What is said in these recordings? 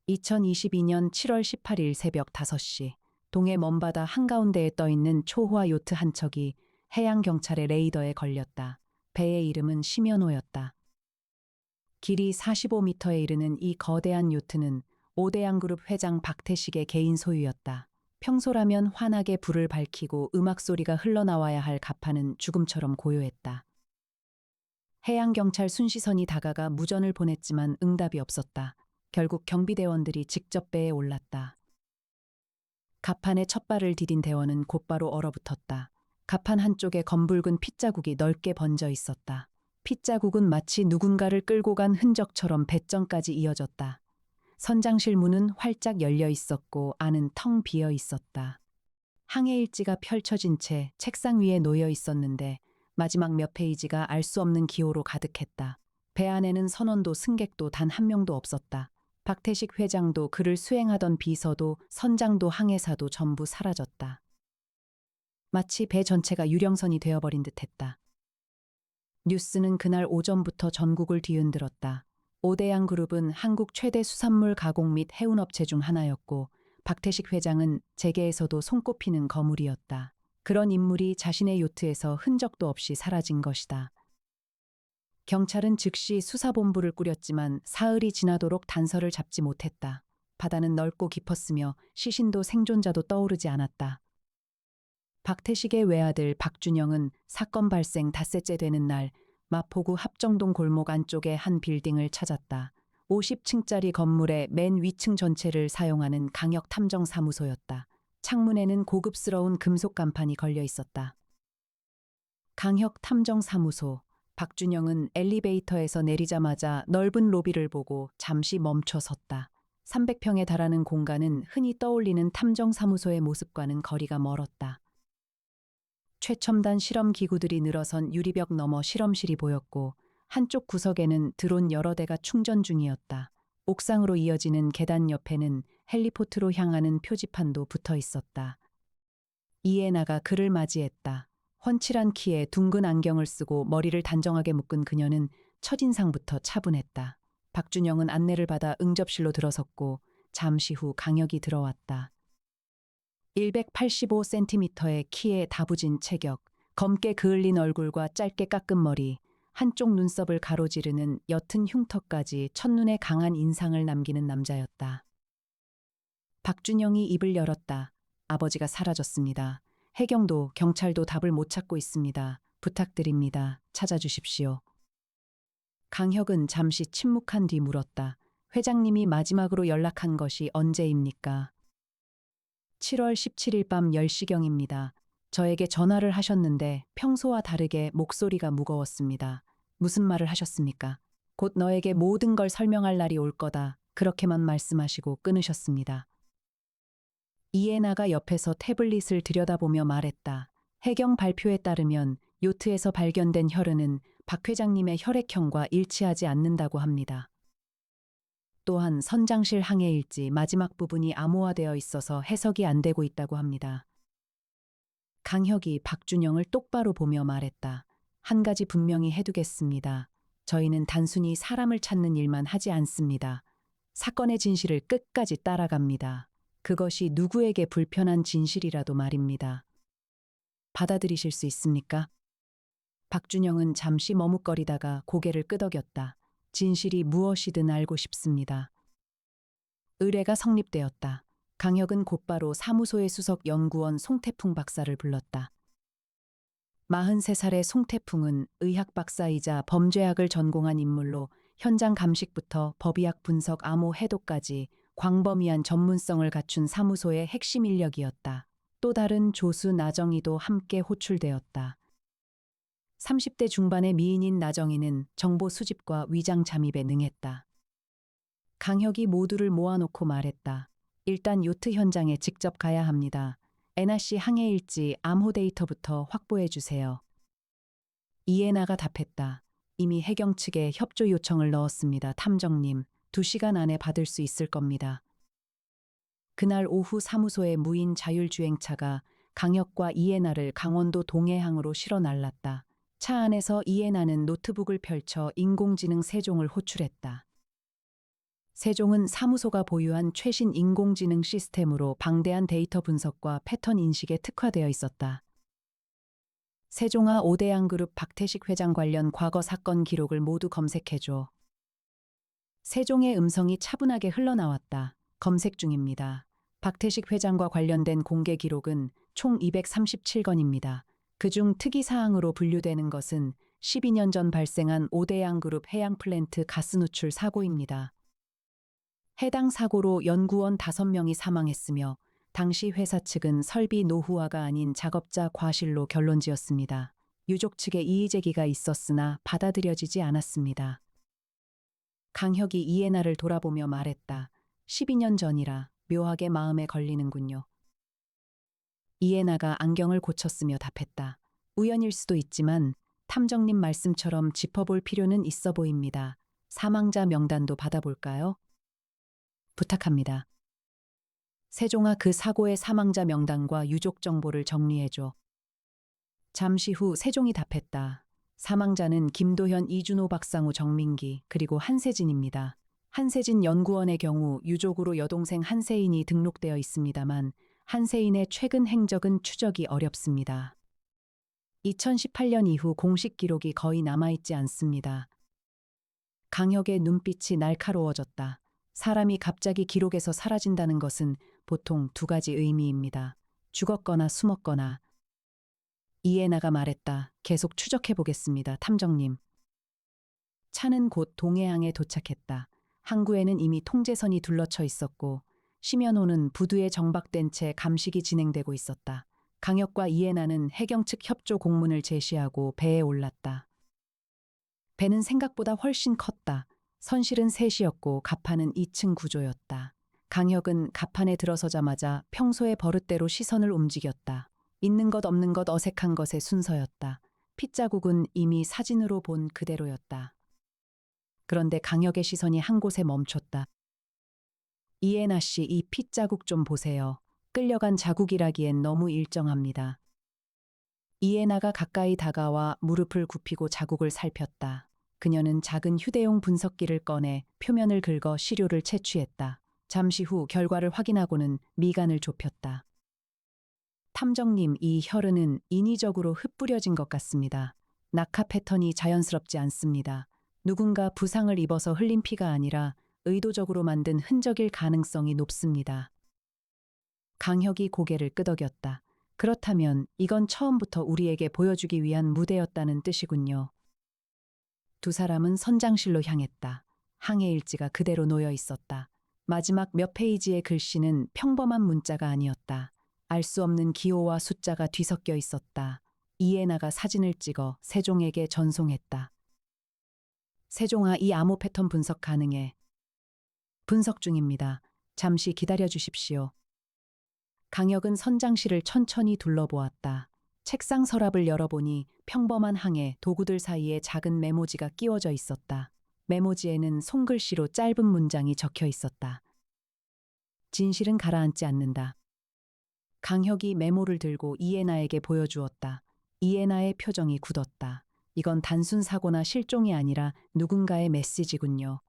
2022년 7월 18일 새벽 5시, 동해 먼바다 한가운데에 떠있는 초호화 요트 한 척이 해양경찰의 레이더에 걸렸다. 배의 이름은 심연호였다. 길이 45m에 이르는 이 거대한 요트는 오대양그룹 회장 박태식의 개인 소유였다. 평소라면 환하게 불을 밝히고 음악 소리가 흘러나와야 할 갑판은 죽음처럼 고요했다. 해양경찰 순시선이 다가가 무전을 보냈지만 응답이 없었다. 결국 경비대원들이 직접 배에 올랐다. 갑판에 첫 발을 디딘 대원은 곧바로 얼어붙었다. 갑판 한쪽에 검붉은 핏자국이 넓게 번져 있었다. 핏자국은 마치 누군가를 끌고 간 흔적처럼 배점까지 이어졌다. 선장실 문은 활짝 열려 있었고 안은 텅 비어 있었다. 항해일지가 펼쳐진 채 책상 위에 놓여 있었는데 마지막 몇 페이지가 알 수 없는 기호로 가득했다. 배 안에는 선원도 승객도 단 한 명도 없었다. 박태식 회장도 그를 수행하던 비서도 선장도 항해사도 전부 사라졌다. 마치 배 전체가 유령선이 되어버린 듯했다. 뉴스는 그날 오전부터 전국을 뒤흔들었다. 오대양 그룹은 한국 최대 수산물 가공 및 해운업체 중 하나였고 박태식 회장은 재계에서도 손꼽히는 거물이었다. 그런 인물이 자신의 요트에서 흔적도 없이 사라진 것이다. 경찰은 즉시 수사본부를 꾸렸지만 사흘이 지나도록 단서를 잡지 못했다. 바다는 넓고 깊었으며 시신도 생존자도 떠오르지 않았다. 박태식의 외아들 박준영은 사건 발생 닷새째 되는 날 마포구 합정동 골목 안쪽의 한 빌딩을 찾았다. 50층짜리 건물의 맨 위층 전체를 사용하는 강력 탐정 사무소였다. 창문에는 고급스러운 금속 간판이 걸려 있었다. 강혁 탐정 사무소. 박준영은 엘리베이터에서 내리자마자 넓은 로비를 보고 잠시 멈춰 섰다. 300평에 달하는 공간은 흔히 떠올리는 탐정 사무소의 모습과는 거리가 멀었다. 최첨단 실험 기구들이 늘어선 유리벽 너머 실험실이 보였고 한쪽 구석에는 드론 여러 대가 충전 중이었다. 옥상으로 이어지는 계단 옆에는 헬리포트로 향하는 표지판도 붙어 있었다. 이에나가 그를 맞이했다. 훤칠한 키에 둥근 안경을 쓰고 머리를 단정하게 묶은 그녀는 첫인상부터 차분했다. 박준영은 안내를 받아 응접실로 들어섰고 잠시 후 강혁이 들어왔다. 185cm의 키에 다부진 체격, 검게 그을린 얼굴과 짧게 깎은 머리, 한쪽 눈썹을 가로지르는 옅은 흉터까지 첫눈에 강한 인상을 남기는 남자였다. 박준영이 입을 열었다. 아버지가 사라졌습니다. 해경도 경찰도 답을 못 찾고 있습니다. 부탁드립니다. 찾아주십시오. 강혁은 잠시 침묵한 뒤 물었다. 회장님이 마지막으로 연락한 것이 언제입니까? 7월 17일 밤 10시경입니다. 저에게 전화를 하셨는데 평소와 다르게 목소리가 무거웠습니다. 무슨 말을 하셨습니까? 곧 너에게 모든 걸 설명할 날이 올 거다. 그렇게만 말씀하시고 끊으셨습니다. 이에나가 옆에서 태블릿을 들여다보며 말했다. 해경 발표에 따르면 요트에서 발견된 혈흔은 박 회장님의 혈액형과 일치하지 않는다고 합니다. 또한 선장실 항해일지 마지막 부분이 암호화되어 있어서 해석이 안 되고 있다고 합니다. 강혁이 박준영을 똑바로 보며 말했다. 한 가지 분명히 해두겠습니다. 저희는 단순히 사람을 찾는 일만 하지 않습니다. 사건의 진실을 끝까지 따라갑니다. 그것이 누구에게 불편한 진실이라도 말입니다. 받아들이실 수 있습니까? 박준영은 잠시 머뭇거리다가 고개를 끄덕였다. 진실이 무엇이든 알고 싶습니다. 의뢰가 성립되었다. 강혁은 곧바로 사무소의 수석 연구원 송태풍 박사를 불렀다. 43살의 송태풍은 의학 박사이자 범죄학을 전공한 인물로 현장 감식부터 법의학 분석 암호 해독까지 광범위한 전문성을 갖춘 사무소의 핵심 인력이었다. 또 다른 조수 나정희도 함께 호출되었다. 30대 중반의 미인인 나정희는 정보 수집과 위장 잠입에 능했다. 강혁이 모두를 모아놓고 말했다. 일단 요트 현장에 직접 가야 합니다. NRC 항해일지 암호 데이터부터 확보해 주세요. 이에나가 답했다. 이미 해경 측에 협조 요청을 넣었습니다. 탐정님, 2시간 안에 받을 수 있을 겁니다. 그날 오후 사무소의 무인 자율주행차가 강혁과 이에나를 강원도 동해항으로 실어 날랐다. 차 안에서 이에나는 노트북을 펼쳐 인공지능 세종을 호출했다. 세종은 사무소가 보유한 최신 인공지능 시스템으로 방대한 데이터 분석과 패턴 인식에 특화되어 있었다. 세종아 5대양 그룹 박태식 회장 관련 과거 사건 기록을 모두 검색해줘. 세종의 음성이 차분하게 흘러나왔다. 검색 중입니다. 박태식 회장과 관련된 공개 기록은 총 237건입니다. 그중 특이사항으로 분류되는 것은 12년 전 발생한 5대양 그룹 해양 플랜트 가스 누출 사고입니다. 해당 사고로 연구원 5명이 사망했으며 당시 회사 측은 설비 노후화가 아닌 작업자 과실로 결론지었습니다. 유족 측의 이의 제기가 있었으나 받아들여지지 않았습니다. 강혁이 이해나를 돌아보며 말했다. 12년 전이라 묘하게 마음에 걸리는군요. 이해나가 안경을 고쳤으며 답했다. 우연일 수도 있지만 탐정님 말씀처럼 짚어볼 필요는 있어 보입니다. 사망자 명단도 받아볼까요? 부탁합니다. 세종아 그 사고의 사망자 명단과 유족 정보를 정리해줘. 잠시 후 세종이 답했다. 사망자는 김도현, 이준호, 박상우, 정민기, 그리고 한세진입니다. 한세진 연구원의 경우 유족으로 여동생 한세인이 등록되어 있습니다만 한세인의 최근 행적은 추적이 어렵습니다. 2018년 이후 공식 기록이 거의 남아있지 않습니다. 강혁의 눈빛이 날카로워졌다. 사람이 갑자기 기록에서 사라진다는 것은 보통 두 가지 의미입니다. 죽었거나 숨었거나. 이해나가 말했다. 계속 추적해 보겠습니다, 탐정님. 차는 곧 동해항에 도착했다. 항구에는 이미 통제선이 둘러쳐 있었고 심연호는 부두에 정박된 채 감식이 진행되고 있었다. 강혁과 이해나는 해경 측 협조 공문을 제시하고 배에 올랐다. 배는 생각보다 훨씬 컸다. 선실은 셋이었고 갑판은 2층 구조였다. 강혁은 갑판에 들어서자마자 평소의 버릇대로 시선을 움직였다. 있는 것 없는 것 어색한 것의 순서였다. 핏자국은 이미 사진으로 본 그대로였다. 그런데 강혁의 시선이 한 곳에 멈췄다. 이해나 씨, 이 핏자국 좀 보세요. 끌려간 자국이라기엔 너무 일정합니다. 이해나가 가까이 다가와 무릎을 굽히고 자국을 살폈다. 그녀는 작은 휴대용 분석기를 꺼내 표면을 긁어 시료를 채취했다. 잠시 후 결과를 확인하고는 미간을 좁혔다. 탐정님, 이 혈흔은 인위적으로 흩뿌려진 것 같습니다. 낙하 패턴이 자연스럽지 않습니다. 누군가 부상을 입어서 흘린 피가 아니라 의도적으로 만든 흔적일 가능성이 높습니다. 강혁이 고개를 끄덕였다. 그렇다면 이건 처음부터 우리에게 보여주기 위한 무대였다는 뜻이군요. 두 사람은 선장실로 향했다. 항해 일지가 그대로 놓여 있었다. 마지막 몇 페이지의 글씨는 평범한 문자가 아니었다. 알 수 없는 기호와 숫자가 뒤섞여 있었다. 이해나가 사진을 찍어 세종에게 전송했다. 세종아, 이 암호 패턴 분석 가능해. 분석 중입니다. 잠시 기다려 주십시오. 강혁은 선장실을 천천히 둘러보았다. 책상 서랍을 열어보니 평범한 항해 도구들 사이에 작은 메모지가 끼워져 있었다. 메모지에는 손글씨로 짧은 문장이 적혀 있었다. 진실은 가라앉지 않는다. 강혁이 메모를 들고 이해나에게 보여주었다. 이해나의 표정이 굳었다. 이건 단순 사고나 실종이 아니라 누군가의 메시지군요.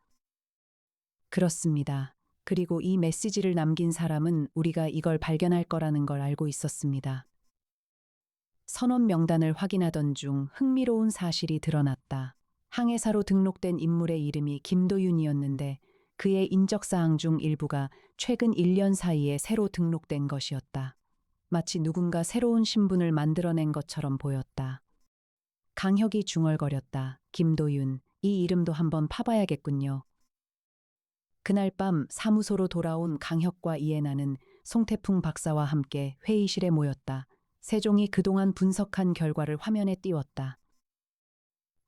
그렇습니다. 그리고 이 메시지를 남긴 사람은 우리가 이걸 발견할 거라는 걸 알고 있었습니다. 선원 명단을 확인하던 중 흥미로운 사실이 드러났다. 항해사로 등록된 인물의 이름이 김도윤이었는데 그의 인적사항 중 일부가 최근 1년 사이에 새로 등록된 것이었다. 마치 누군가 새로운 신분을 만들어낸 것처럼 보였다. 강혁이 중얼거렸다. 김도윤, 이 이름도 한번 파봐야겠군요. 그날 밤 사무소로 돌아온 강혁과 이해나는 송태풍 박사와 함께 회의실에 모였다. 세종이 그동안 분석한 결과를 화면에 띄웠다.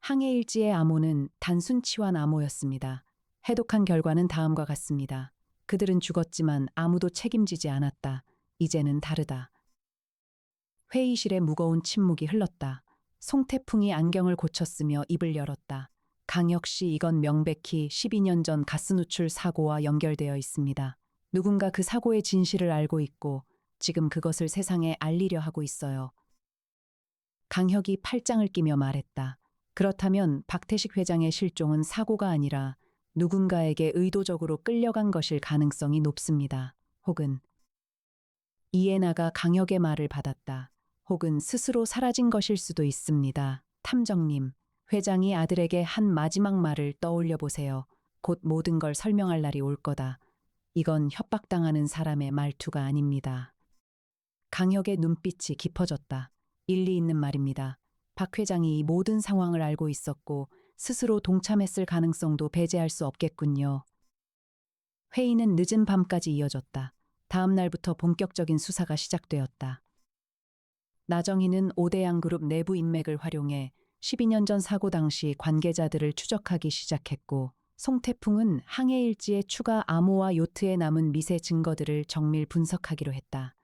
항해일지의 암호는 단순 치환 암호였습니다. 해독한 결과는 다음과 같습니다. 그들은 죽었지만 아무도 책임지지 않았다. 이제는 다르다. 회의실에 무거운 침묵이 흘렀다. 송태풍이 안경을 고쳤으며 입을 열었다. 강혁 씨, 이건 명백히 12년 전 가스 누출 사고와 연결되어 있습니다. 누군가 그 사고의 진실을 알고 있고 지금 그것을 세상에 알리려 하고 있어요. 강혁이 팔짱을 끼며 말했다. 그렇다면 박태식 회장의 실종은 사고가 아니라 누군가에게 의도적으로 끌려간 것일 가능성이 높습니다. 혹은 이에나가 강혁의 말을 받았다. 혹은 스스로 사라진 것일 수도 있습니다. 탐정님, 회장이 아들에게 한 마지막 말을 떠올려 보세요. 곧 모든 걸 설명할 날이 올 거다. 이건 협박당하는 사람의 말투가 아닙니다. 강혁의 눈빛이 깊어졌다. 일리 있는 말입니다. 박 회장이 이 모든 상황을 알고 있었고 스스로 동참했을 가능성도 배제할 수 없겠군요. 회의는 늦은 밤까지 이어졌다. 다음 날부터 본격적인 수사가 시작되었다. 나정희는 오대양 그룹 내부 인맥을 활용해 12년 전 사고 당시 관계자들을 추적하기 시작했고, 송태풍은 항해 일지의 추가 암호와 요트에 남은 미세 증거들을 정밀 분석하기로 했다.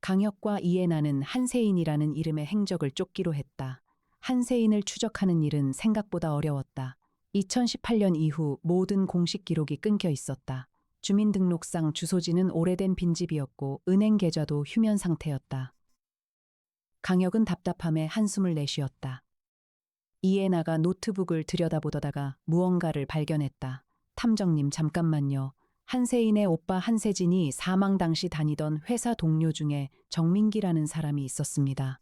강혁과 이해나는 한세인이라는 이름의 행적을 쫓기로 했다. 한세인을 추적하는 일은 생각보다 어려웠다. 2018년 이후 모든 공식 기록이 끊겨 있었다. 주민등록상 주소지는 오래된 빈집이었고 은행 계좌도 휴면 상태였다. 강혁은 답답함에 한숨을 내쉬었다. 이해나가 노트북을 들여다보다가 무언가를 발견했다. 탐정님 잠깐만요. 한세인의 오빠 한세진이 사망 당시 다니던 회사 동료 중에 정민기라는 사람이 있었습니다.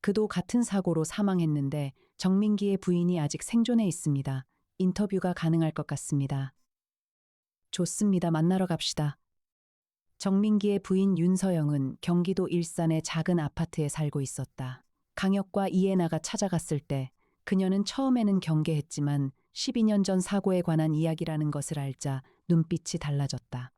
그도 같은 사고로 사망했는데 정민기의 부인이 아직 생존해 있습니다. 인터뷰가 가능할 것 같습니다. 좋습니다. 만나러 갑시다. 정민기의 부인 윤서영은 경기도 일산의 작은 아파트에 살고 있었다. 강혁과 이해나가 찾아갔을 때 그녀는 처음에는 경계했지만 12년 전 사고에 관한 이야기라는 것을 알자 눈빛이 달라졌다.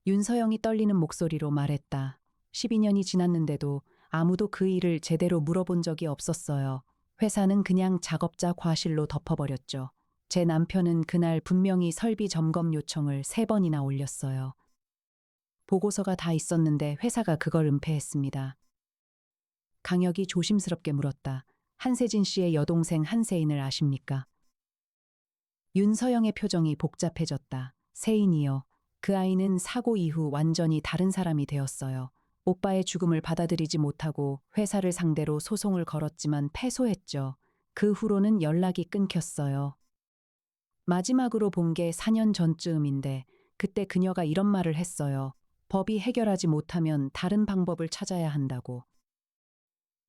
윤서영이 떨리는 목소리로 말했다. 12년이 지났는데도 아무도 그 일을 제대로 물어본 적이 없었어요. 회사는 그냥 작업자 과실로 덮어버렸죠. 제 남편은 그날 분명히 설비 점검 요청을 3번이나 올렸어요. 보고서가 다 있었는데 회사가 그걸 은폐했습니다. 강혁이 조심스럽게 물었다. 한세진 씨의 여동생 한세인을 아십니까? 윤서영의 표정이 복잡해졌다. 세인이요. 그 아이는 사고 이후 완전히 다른 사람이 되었어요. 오빠의 죽음을 받아들이지 못하고 회사를 상대로 소송을 걸었지만 패소했죠. 그 후로는 연락이 끊겼어요. 마지막으로 본 게 4년 전쯤인데 그때 그녀가 이런 말을 했어요. 법이 해결하지 못하면 다른 방법을 찾아야 한다고.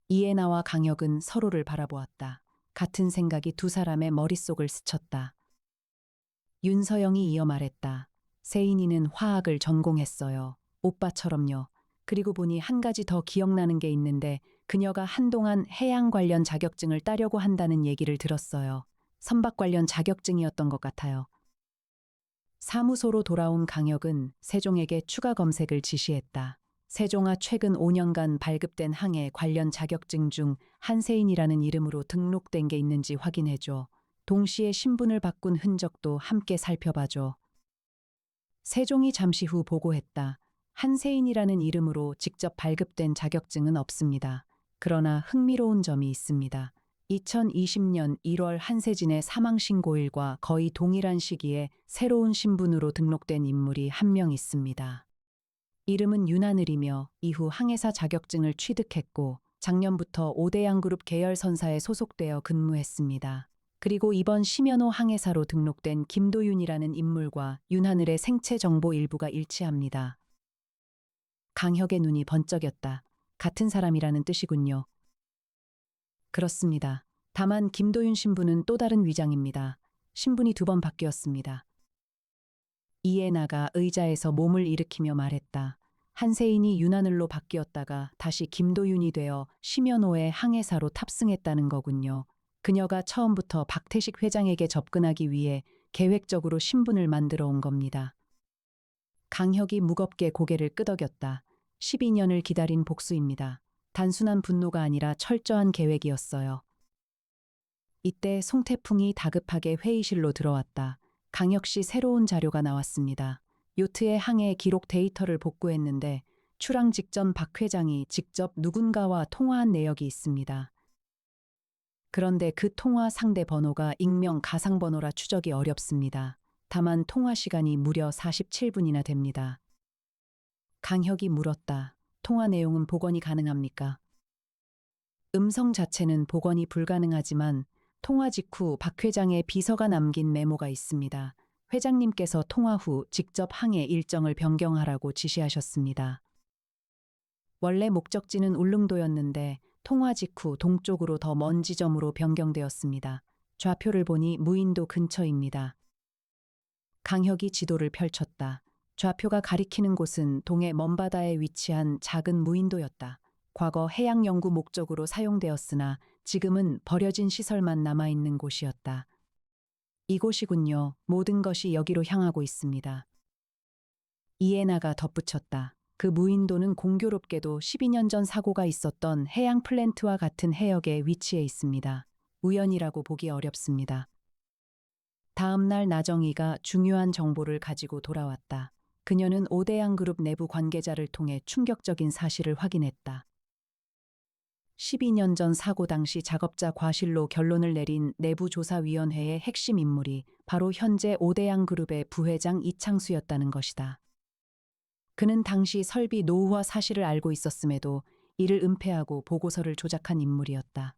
이해나와 강혁은 서로를 바라보았다. 같은 생각이 두 사람의 머릿속을 스쳤다. 윤서영이 이어 말했다. 세인이는 화학을 전공했어요. 오빠처럼요. 그리고 보니 한 가지 더 기억나는 게 있는데 그녀가 한동안 해양 관련 자격증을 따려고 한다는 얘기를 들었어요. 선박 관련 자격증이었던 것 같아요. 사무소로 돌아온 강혁은 세종에게 추가 검색을 지시했다. 세종아 최근 5년간 발급된 항해 관련 자격증 중 한세인이라는 이름으로 등록된 게 있는지 확인해줘. 동시에 신분을 바꾼 흔적도 함께 살펴봐줘. 세종이 잠시 후 보고했다. 한세인이라는 이름으로 직접 발급된 자격증은 없습니다. 그러나 흥미로운 점이 있습니다. 2020년 1월 한세진의 사망신고일과 거의 동일한 시기에 새로운 신분으로 등록된 인물이 한 명 있습니다. 이름은 윤하늘이며 이후 항해사 자격증을 취득했고 작년부터 오대양그룹 계열선사에 소속되어 근무했습니다. 그리고 이번 심연호 항해사로 등록된 김도윤이라는 인물과 윤하늘의 생체 정보 일부가 일치합니다. 강혁의 눈이 번쩍였다. 같은 사람이라는 뜻이군요. 그렇습니다. 다만 김도윤 신분은 또 다른 위장입니다. 신분이 2번 바뀌었습니다. 이해나가 의자에서 몸을 일으키며 말했다. 한세인이 윤하늘로 바뀌었다가 다시 김도윤이 되어 심연호의 항해사로 탑승했다는 거군요. 그녀가 처음부터 박태식 회장에게 접근하기 위해 계획적으로 신분을 만들어 온 겁니다. 강혁이 무겁게 고개를 끄덕였다. 12년을 기다린 복수입니다. 단순한 분노가 아니라 철저한 계획이었어요. 이때 송태풍이 다급하게 회의실로 들어왔다. 강혁 씨 새로운 자료가 나왔습니다. 요트의 항해 기록 데이터를 복구했는데 출항 직전 박 회장이 직접 누군가와 통화한 내역이 있습니다. 그런데 그 통화 상대 번호가 익명 가상 번호라 추적이 어렵습니다. 다만 통화 시간이 무려 47분이나 됩니다. 강혁이 물었다. 통화 내용은 복원이 가능합니까? 음성 자체는 복원이 불가능하지만 통화 직후 박 회장의 비서가 남긴 메모가 있습니다. 회장님께서 통화 후 직접 항해 일정을 변경하라고 지시하셨습니다. 원래 목적지는 울릉도였는데 통화 직후 동쪽으로 더 먼 지점으로 변경되었습니다. 좌표를 보니 무인도 근처입니다. 강혁이 지도를 펼쳤다. 좌표가 가리키는 곳은 동해 먼바다에 위치한 작은 무인도였다. 과거 해양 연구 목적으로 사용되었으나 지금은 버려진 시설만 남아있는 곳이었다. 이곳이군요. 모든 것이 여기로 향하고 있습니다. 이에나가 덧붙였다. 그 무인도는 공교롭게도 12년 전 사고가 있었던 해양 플랜트와 같은 해역에 위치해 있습니다. 우연이라고 보기 어렵습니다. 다음 날 나정희가 중요한 정보를 가지고 돌아왔다. 그녀는 오대양 그룹 내부 관계자를 통해 충격적인 사실을 확인했다. 12년 전 사고 당시 작업자 과실로 결론을 내린 내부조사위원회의 핵심 인물이 바로 현재 오대양 그룹의 부회장 이창수였다는 것이다. 그는 당시 설비 노후화 사실을 알고 있었음에도 이를 은폐하고 보고서를 조작한 인물이었다.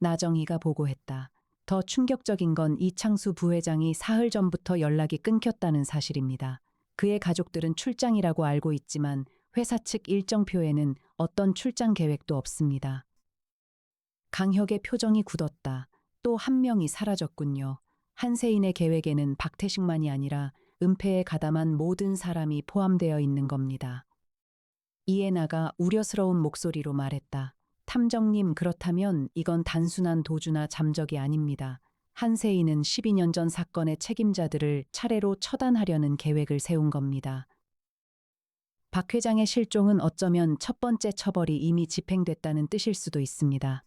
나정희가 보고했다. 더 충격적인 건 이창수 부회장이 사흘 전부터 연락이 끊겼다는 사실입니다. 그의 가족들은 출장이라고 알고 있지만 회사 측 일정표에는 어떤 출장 계획도 없습니다. 강혁의 표정이 굳었다. 또 한 명이 사라졌군요. 한세인의 계획에는 박태식만이 아니라 은폐에 가담한 모든 사람이 포함되어 있는 겁니다. 이에나가 우려스러운 목소리로 말했다. 탐정님, 그렇다면 이건 단순한 도주나 잠적이 아닙니다. 한세인은 12년 전 사건의 책임자들을 차례로 처단하려는 계획을 세운 겁니다. 박 회장의 실종은 어쩌면 첫 번째 처벌이 이미 집행됐다는 뜻일 수도 있습니다.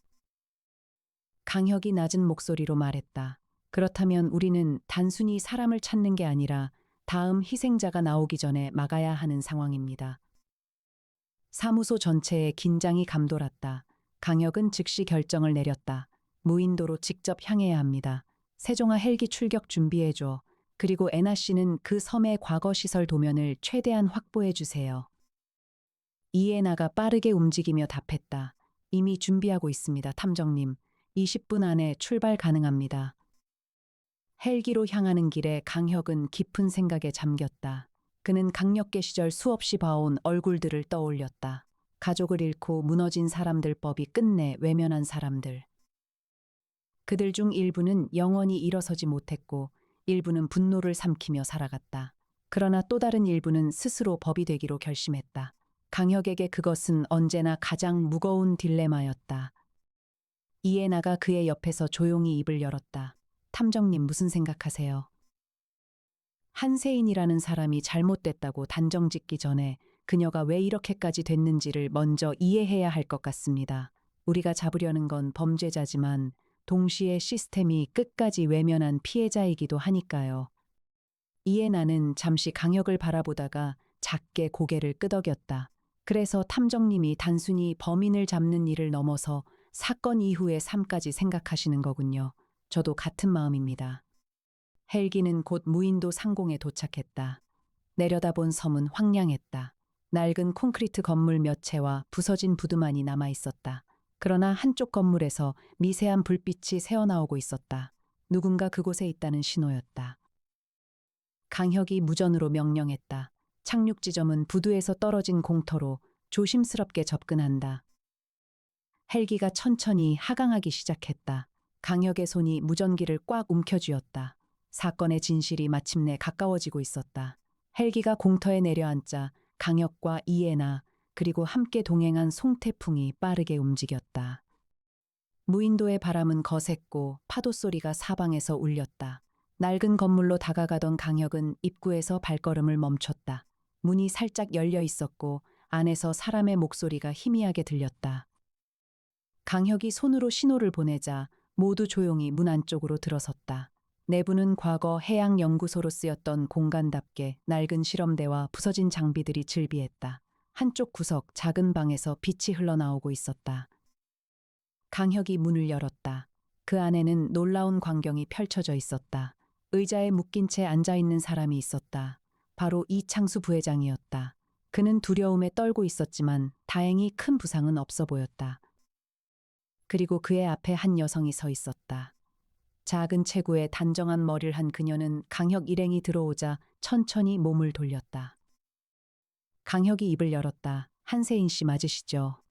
강혁이 낮은 목소리로 말했다. 그렇다면 우리는 단순히 사람을 찾는 게 아니라 다음 희생자가 나오기 전에 막아야 하는 상황입니다. 사무소 전체에 긴장이 감돌았다. 강혁은 즉시 결정을 내렸다. 무인도로 직접 향해야 합니다. 세종아 헬기 출격 준비해줘. 그리고 애나 씨는 그 섬의 과거 시설 도면을 최대한 확보해 주세요. 이에나가 빠르게 움직이며 답했다. 이미 준비하고 있습니다, 탐정님. 20분 안에 출발 가능합니다. 헬기로 향하는 길에 강혁은 깊은 생각에 잠겼다. 그는 강력계 시절 수없이 봐온 얼굴들을 떠올렸다. 가족을 잃고 무너진 사람들 법이 끝내 외면한 사람들. 그들 중 일부는 영원히 일어서지 못했고 일부는 분노를 삼키며 살아갔다. 그러나 또 다른 일부는 스스로 법이 되기로 결심했다. 강혁에게 그것은 언제나 가장 무거운 딜레마였다. 이에나가 그의 옆에서 조용히 입을 열었다. 탐정님, 무슨 생각하세요? 한세인이라는 사람이 잘못됐다고 단정 짓기 전에 그녀가 왜 이렇게까지 됐는지를 먼저 이해해야 할 것 같습니다. 우리가 잡으려는 건 범죄자지만 동시에 시스템이 끝까지 외면한 피해자이기도 하니까요. 이에나는 잠시 강혁을 바라보다가 작게 고개를 끄덕였다. 그래서 탐정님이 단순히 범인을 잡는 일을 넘어서 사건 이후의 삶까지 생각하시는 거군요. 저도 같은 마음입니다. 헬기는 곧 무인도 상공에 도착했다. 내려다본 섬은 황량했다. 낡은 콘크리트 건물 몇 채와 부서진 부두만이 남아 있었다. 그러나 한쪽 건물에서 미세한 불빛이 새어나오고 있었다. 누군가 그곳에 있다는 신호였다. 강혁이 무전으로 명령했다. 착륙 지점은 부두에서 떨어진 공터로 조심스럽게 접근한다. 헬기가 천천히 하강하기 시작했다. 강혁의 손이 무전기를 꽉 움켜쥐었다. 사건의 진실이 마침내 가까워지고 있었다. 헬기가 공터에 내려앉자 강혁과 이에나 그리고 함께 동행한 송태풍이 빠르게 움직였다. 무인도의 바람은 거셌고 파도 소리가 사방에서 울렸다. 낡은 건물로 다가가던 강혁은 입구에서 발걸음을 멈췄다. 문이 살짝 열려 있었고 안에서 사람의 목소리가 희미하게 들렸다. 강혁이 손으로 신호를 보내자 모두 조용히 문 안쪽으로 들어섰다. 내부는 과거 해양연구소로 쓰였던 공간답게 낡은 실험대와 부서진 장비들이 즐비했다. 한쪽 구석 작은 방에서 빛이 흘러나오고 있었다. 강혁이 문을 열었다. 그 안에는 놀라운 광경이 펼쳐져 있었다. 의자에 묶인 채 앉아있는 사람이 있었다. 바로 이창수 부회장이었다. 그는 두려움에 떨고 있었지만 다행히 큰 부상은 없어 보였다. 그리고 그의 앞에 한 여성이 서 있었다. 작은 체구에 단정한 머리를 한 그녀는 강혁 일행이 들어오자 천천히 몸을 돌렸다. 강혁이 입을 열었다. 한세인 씨 맞으시죠?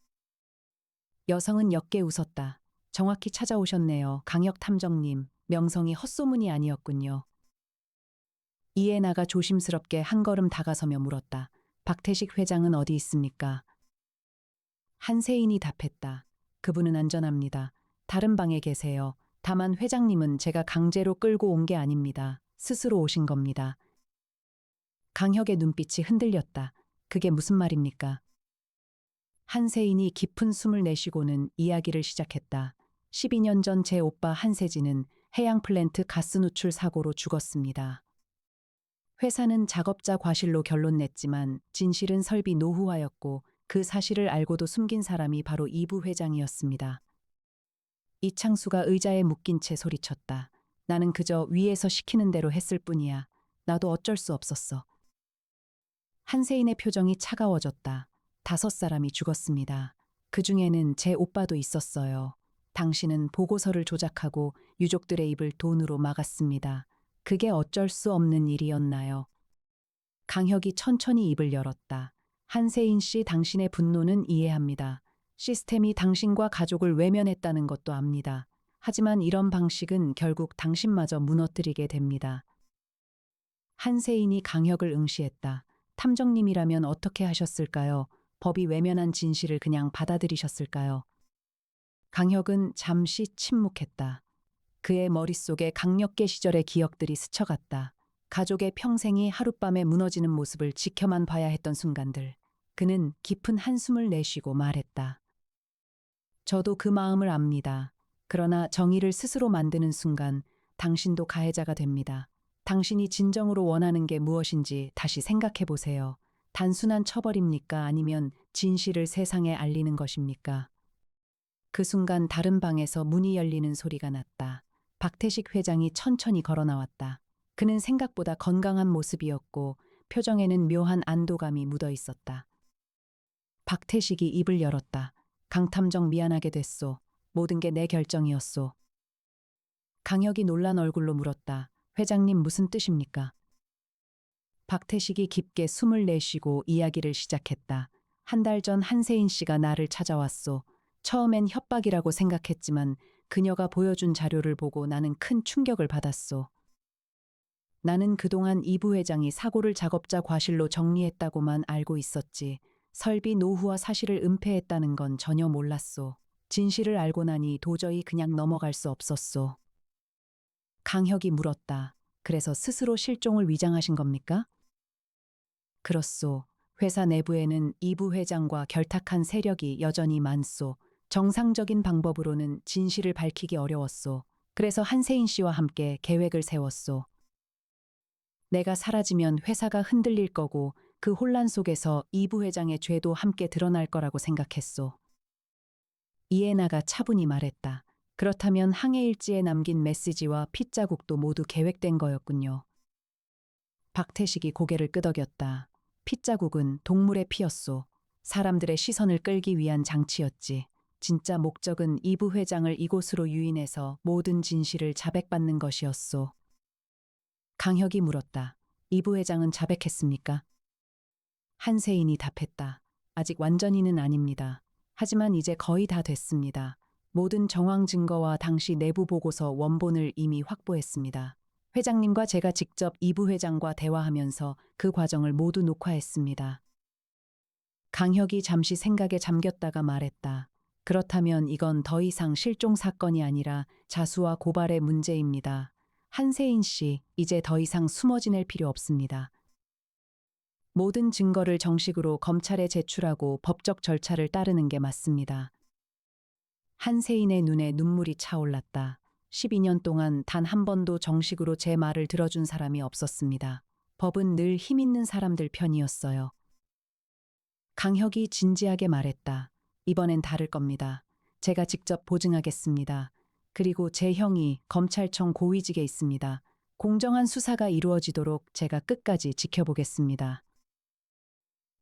여성은 역게 웃었다. 정확히 찾아오셨네요. 강혁 탐정님. 명성이 헛소문이 아니었군요. 이해나가 조심스럽게 한 걸음 다가서며 물었다. 박태식 회장은 어디 있습니까? 한세인이 답했다. 그분은 안전합니다. 다른 방에 계세요. 다만 회장님은 제가 강제로 끌고 온 게 아닙니다. 스스로 오신 겁니다. 강혁의 눈빛이 흔들렸다. 그게 무슨 말입니까? 한세인이 깊은 숨을 내쉬고는 이야기를 시작했다. 12년 전 제 오빠 한세진은 해양 플랜트 가스 누출 사고로 죽었습니다. 회사는 작업자 과실로 결론 냈지만 진실은 설비 노후화였고 그 사실을 알고도 숨긴 사람이 바로 이부 회장이었습니다. 이창수가 의자에 묶인 채 소리쳤다. 나는 그저 위에서 시키는 대로 했을 뿐이야. 나도 어쩔 수 없었어. 한세인의 표정이 차가워졌다. 5사람이 죽었습니다. 그 중에는 제 오빠도 있었어요. 당신은 보고서를 조작하고 유족들의 입을 돈으로 막았습니다. 그게 어쩔 수 없는 일이었나요? 강혁이 천천히 입을 열었다. 한세인 씨, 당신의 분노는 이해합니다. 시스템이 당신과 가족을 외면했다는 것도 압니다. 하지만 이런 방식은 결국 당신마저 무너뜨리게 됩니다. 한세인이 강혁을 응시했다. 탐정님이라면 어떻게 하셨을까요? 법이 외면한 진실을 그냥 받아들이셨을까요? 강혁은 잠시 침묵했다. 그의 머릿속에 강력계 시절의 기억들이 스쳐갔다. 가족의 평생이 하룻밤에 무너지는 모습을 지켜만 봐야 했던 순간들. 그는 깊은 한숨을 내쉬고 말했다. 저도 그 마음을 압니다. 그러나 정의를 스스로 만드는 순간 당신도 가해자가 됩니다. 당신이 진정으로 원하는 게 무엇인지 다시 생각해 보세요. 단순한 처벌입니까? 아니면 진실을 세상에 알리는 것입니까? 그 순간 다른 방에서 문이 열리는 소리가 났다. 박태식 회장이 천천히 걸어 나왔다. 그는 생각보다 건강한 모습이었고 표정에는 묘한 안도감이 묻어 있었다. 박태식이 입을 열었다. 강탐정 미안하게 됐소. 모든 게 내 결정이었소. 강혁이 놀란 얼굴로 물었다. 회장님 무슨 뜻입니까? 박태식이 깊게 숨을 내쉬고 이야기를 시작했다. 한 달 전 한세인 씨가 나를 찾아왔소. 처음엔 협박이라고 생각했지만 그녀가 보여준 자료를 보고 나는 큰 충격을 받았소. 나는 그동안 이 부회장이 사고를 작업자 과실로 정리했다고만 알고 있었지. 설비 노후화 사실을 은폐했다는 건 전혀 몰랐소. 진실을 알고 나니 도저히 그냥 넘어갈 수 없었소. 강혁이 물었다. 그래서 스스로 실종을 위장하신 겁니까? 그렇소. 회사 내부에는 이 부회장과 결탁한 세력이 여전히 많소. 정상적인 방법으로는 진실을 밝히기 어려웠소. 그래서 한세인 씨와 함께 계획을 세웠소. 내가 사라지면 회사가 흔들릴 거고 그 혼란 속에서 이 부회장의 죄도 함께 드러날 거라고 생각했소. 이해나가 차분히 말했다. 그렇다면 항해일지에 남긴 메시지와 핏자국도 모두 계획된 거였군요. 박태식이 고개를 끄덕였다. 핏자국은 동물의 피였소. 사람들의 시선을 끌기 위한 장치였지. 진짜 목적은 이 부회장을 이곳으로 유인해서 모든 진실을 자백받는 것이었소. 강혁이 물었다. 이 부회장은 자백했습니까? 한세인이 답했다. 아직 완전히는 아닙니다. 하지만 이제 거의 다 됐습니다. 모든 정황 증거와 당시 내부 보고서 원본을 이미 확보했습니다. 회장님과 제가 직접 이 부회장과 대화하면서 그 과정을 모두 녹화했습니다. 강혁이 잠시 생각에 잠겼다가 말했다. 그렇다면 이건 더 이상 실종 사건이 아니라 자수와 고발의 문제입니다. 한세인 씨, 이제 더 이상 숨어 지낼 필요 없습니다. 모든 증거를 정식으로 검찰에 제출하고 법적 절차를 따르는 게 맞습니다. 한세인의 눈에 눈물이 차올랐다. 12년 동안 단 한 번도 정식으로 제 말을 들어준 사람이 없었습니다. 법은 늘 힘 있는 사람들 편이었어요. 강혁이 진지하게 말했다. 이번엔 다를 겁니다. 제가 직접 보증하겠습니다. 그리고 제 형이 검찰청 고위직에 있습니다. 공정한 수사가 이루어지도록 제가 끝까지 지켜보겠습니다.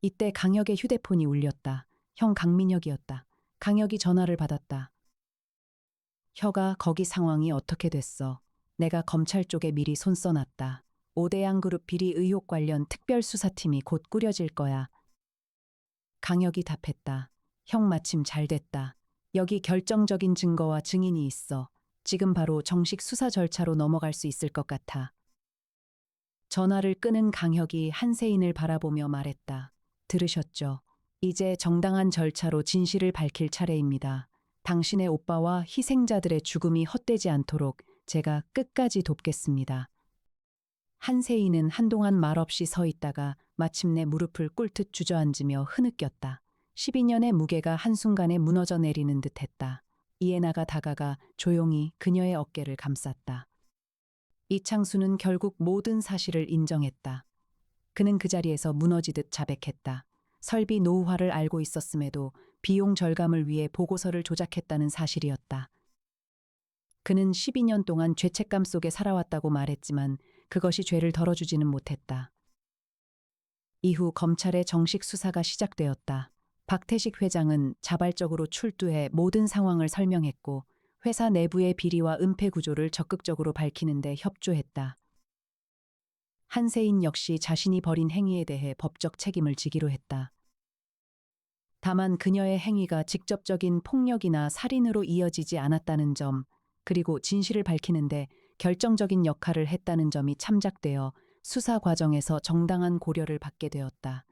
이때 강혁의 휴대폰이 울렸다. 형 강민혁이었다. 강혁이 전화를 받았다. 혀가 거기 상황이 어떻게 됐어? 내가 검찰 쪽에 미리 손 써놨다. 오대양 그룹 비리 의혹 관련 특별수사팀이 곧 꾸려질 거야. 강혁이 답했다. 형 마침 잘 됐다. 여기 결정적인 증거와 증인이 있어. 지금 바로 정식 수사 절차로 넘어갈 수 있을 것 같아. 전화를 끊은 강혁이 한세인을 바라보며 말했다. 들으셨죠? 이제 정당한 절차로 진실을 밝힐 차례입니다. 당신의 오빠와 희생자들의 죽음이 헛되지 않도록 제가 끝까지 돕겠습니다. 한세인은 한동안 말없이 서 있다가 마침내 무릎을 꿇듯 주저앉으며 흐느꼈다. 12년의 무게가 한순간에 무너져 내리는 듯했다. 이해나가 다가가 조용히 그녀의 어깨를 감쌌다. 이창수는 결국 모든 사실을 인정했다. 그는 그 자리에서 무너지듯 자백했다. 설비 노후화를 알고 있었음에도 비용 절감을 위해 보고서를 조작했다는 사실이었다. 그는 12년 동안 죄책감 속에 살아왔다고 말했지만 그것이 죄를 덜어주지는 못했다. 이후 검찰의 정식 수사가 시작되었다. 박태식 회장은 자발적으로 출두해 모든 상황을 설명했고 회사 내부의 비리와 은폐 구조를 적극적으로 밝히는 데 협조했다. 한세인 역시 자신이 벌인 행위에 대해 법적 책임을 지기로 했다. 다만 그녀의 행위가 직접적인 폭력이나 살인으로 이어지지 않았다는 점, 그리고 진실을 밝히는데 결정적인 역할을 했다는 점이 참작되어 수사 과정에서 정당한 고려를 받게 되었다.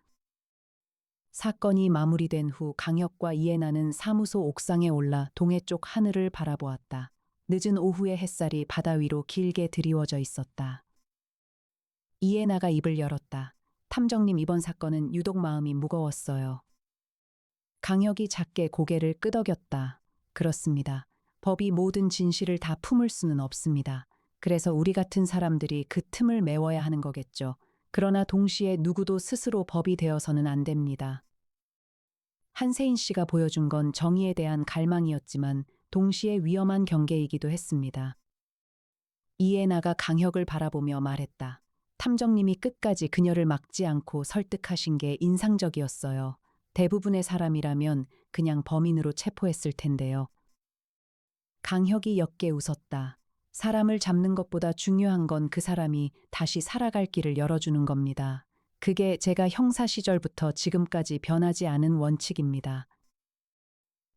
사건이 마무리된 후 강혁과 이해나는 사무소 옥상에 올라 동해 쪽 하늘을 바라보았다. 늦은 오후의 햇살이 바다 위로 길게 드리워져 있었다. 이해나가 입을 열었다. 탐정님, 이번 사건은 유독 마음이 무거웠어요. 강혁이 작게 고개를 끄덕였다. 그렇습니다. 법이 모든 진실을 다 품을 수는 없습니다. 그래서 우리 같은 사람들이 그 틈을 메워야 하는 거겠죠. 그러나 동시에 누구도 스스로 법이 되어서는 안 됩니다. 한세인 씨가 보여준 건 정의에 대한 갈망이었지만 동시에 위험한 경계이기도 했습니다. 이해나가 강혁을 바라보며 말했다. 탐정님이 끝까지 그녀를 막지 않고 설득하신 게 인상적이었어요. 대부분의 사람이라면 그냥 범인으로 체포했을 텐데요. 강혁이 옅게 웃었다. 사람을 잡는 것보다 중요한 건 그 사람이 다시 살아갈 길을 열어주는 겁니다. 그게 제가 형사 시절부터 지금까지 변하지 않은 원칙입니다.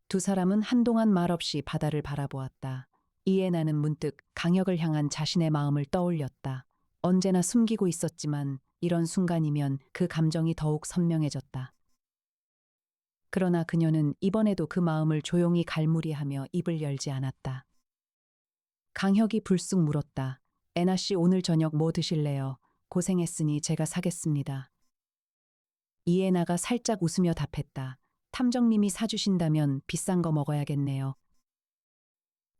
두 사람은 한동안 말없이 바다를 바라보았다. 이해나는 문득 강혁을 향한 자신의 마음을 떠올렸다. 언제나 숨기고 있었지만 이런 순간이면 그 감정이 더욱 선명해졌다. 그러나 그녀는 이번에도 그 마음을 조용히 갈무리하며 입을 열지 않았다. 강혁이 불쑥 물었다. 애나 씨, 오늘 저녁 뭐 드실래요? 고생했으니 제가 사겠습니다. 이해나가 살짝 웃으며 답했다. 탐정님이 사주신다면 비싼 거 먹어야겠네요.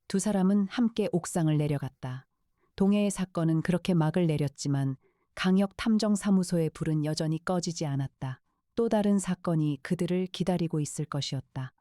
두 사람은 함께 옥상을 내려갔다. 동해의 사건은 그렇게 막을 내렸지만 강혁 탐정사무소의 불은 여전히 꺼지지 않았다. 또 다른 사건이 그들을 기다리고 있을 것이었다.